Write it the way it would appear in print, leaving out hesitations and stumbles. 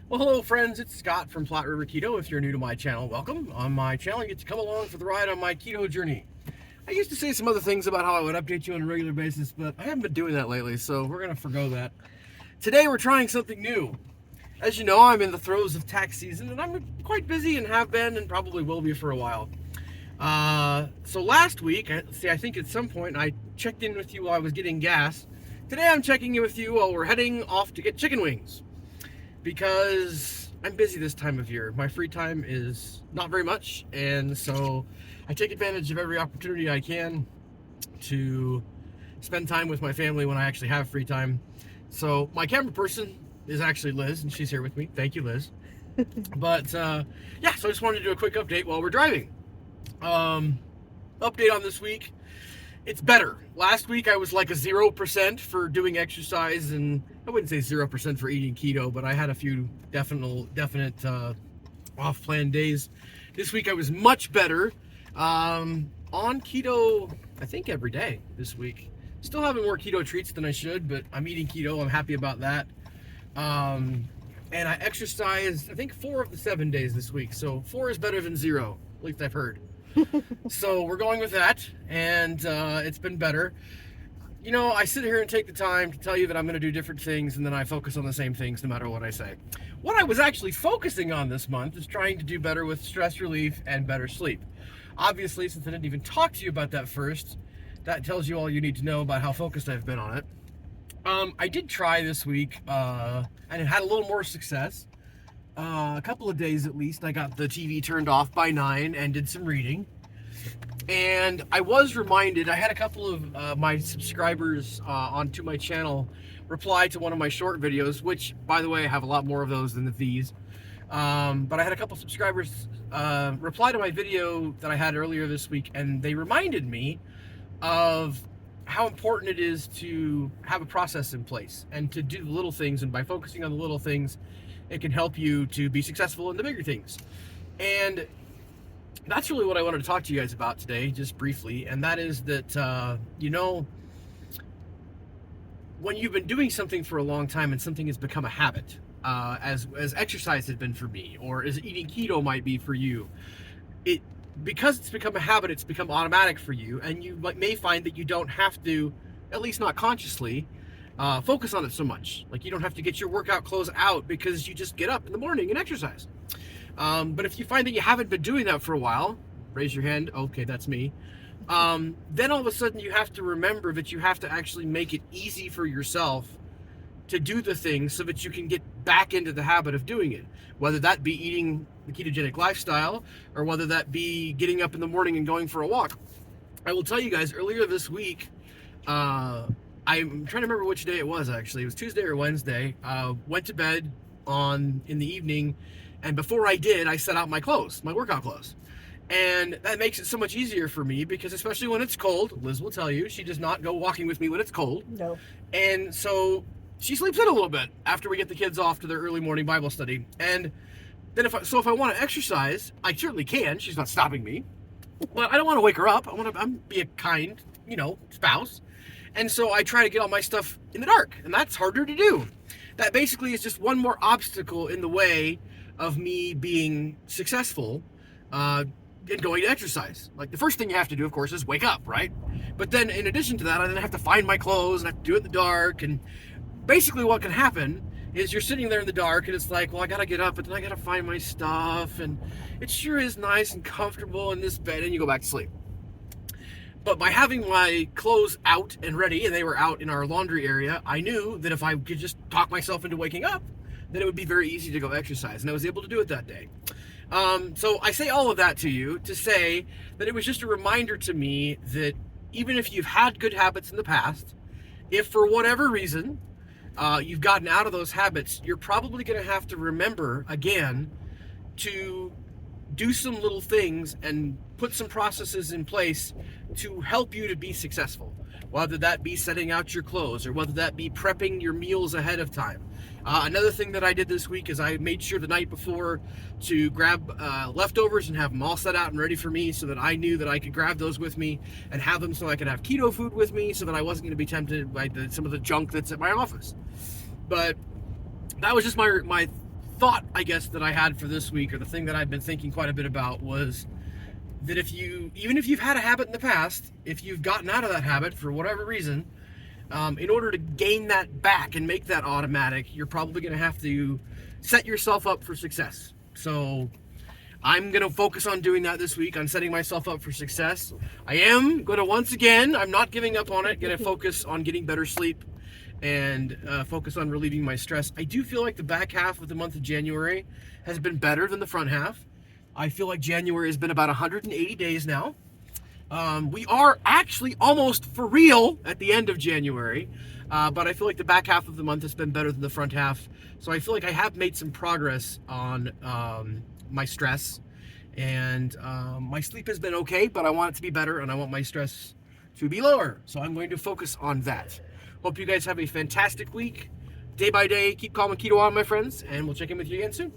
Well, hello friends, it's Scott from Platte River Keto. If you're new to my channel, welcome. On my channel, you get to come along for the ride on my keto journey. I used to say some other things about how I would update you on a regular basis, but I haven't been doing that lately, so we're going to forgo that. Today, we're trying something new. As you know, I'm in the throes of tax season, and I'm quite busy and have been and probably will be for a while. So last week, I think at some point, I checked in with you while I was getting gas. Today, I'm checking in with you while we're heading off to get chicken wings, because I'm busy this time of year. My free time is not very much, and so I take advantage of every opportunity I can to spend time with my family when I actually have free time. So my camera person is actually Liz, and she's here with me. Thank you, Liz. But yeah, so I just wanted to do a quick update while we're driving. Update on this week. It's better. Last week I was like a 0% for doing exercise, and I wouldn't say 0% for eating keto, but I had a few definite off-plan days. This week I was much better. On keto, I think every day this week. Still having more keto treats than I should, but I'm eating keto. I'm happy about that. And I exercised, I think 4 of the 7 days this week. So 4 is better than 0, at least I've heard. So we're going with that, and it's been better. You know, I sit here and take the time to tell you that I'm going to do different things, and then I focus on the same things no matter what I say. What I was actually focusing on this month is trying to do better with stress relief and better sleep. Obviously, since I didn't even talk to you about that first, that tells you all you need to know about how focused I've been on it. I did try this week, and it had a little more success. A couple of days at least, I got the TV turned off by 9 and did some reading. And I was reminded, I had a couple of my subscribers onto my channel reply to one of my short videos, which, by the way, I have a lot more of those than these. But I had a couple subscribers reply to my video that I had earlier this week, and they reminded me of how important it is to have a process in place and to do the little things. And by focusing on the little things, it can help you to be successful in the bigger things. And that's really what I wanted to talk to you guys about today, just briefly. And that is that, you know, when you've been doing something for a long time and something has become a habit, as exercise has been for me, or as eating keto might be for you, because it's become a habit, it's become automatic for you, and you may find that you don't have to, at least not consciously, focus on it so much. Like, you don't have to get your workout clothes out because you just get up in the morning and exercise. But if you find that you haven't been doing that for a while, raise your hand. Okay, that's me. Then all of a sudden you have to remember that you have to actually make it easy for yourself to do the things so that you can get back into the habit of doing it. Whether that be eating the ketogenic lifestyle, or whether that be getting up in the morning and going for a walk. I will tell you guys, earlier this week, I'm trying to remember which day it was actually. It was Tuesday or Wednesday. Went to bed in the evening, and before I did, I set out my clothes, my workout clothes. And that makes it so much easier for me, because especially when it's cold, Liz will tell you, she does not go walking with me when it's cold. No. And so she sleeps in a little bit after we get the kids off to their early morning Bible study. And then if I want to exercise, I certainly can. She's not stopping me. But I don't want to wake her up. I want to be a kind, spouse. And so I try to get all my stuff in the dark, and that's harder to do. That basically is just one more obstacle in the way of me being successful in going to exercise. Like, the first thing you have to do, of course, is wake up, right? But then in addition to that, I then have to find my clothes and I have to do it in the dark. And basically what can happen is you're sitting there in the dark, and it's like, well, I gotta get up, but then I gotta find my stuff, and it sure is nice and comfortable in this bed, and you go back to sleep. But by having my clothes out and ready, and they were out in our laundry area, I knew that if I could just talk myself into waking up, then it would be very easy to go exercise, and I was able to do it that day. So I say all of that to you to say that it was just a reminder to me that even if you've had good habits in the past, if for whatever reason you've gotten out of those habits, you're probably going to have to remember again to do some little things and put some processes in place to help you to be successful. Whether that be setting out your clothes, or whether that be prepping your meals ahead of time. Another thing that I did this week is I made sure the night before to grab leftovers and have them all set out and ready for me, so that I knew that I could grab those with me and have them so I could have keto food with me, so that I wasn't going to be tempted by some of the junk that's at my office. But that was just my thought, I guess, that I had for this week, or the thing that I've been thinking quite a bit about, was that even if you've had a habit in the past, if you've gotten out of that habit for whatever reason, in order to gain that back and make that automatic, you're probably going to have to set yourself up for success. So I'm going to focus on doing that this week, on setting myself up for success. I am going to, once again, I'm not giving up on it, going to focus on getting better sleep and focus on relieving my stress. I do feel like the back half of the month of January has been better than the front half. I feel like January has been about 180 days now. We are actually almost for real at the end of January, but I feel like the back half of the month has been better than the front half. So I feel like I have made some progress on my stress, and my sleep has been okay, but I want it to be better, and I want my stress to be lower. So I'm going to focus on that. Hope you guys have a fantastic week. Day by day, keep calm and keto on, my friends, and we'll check in with you again soon.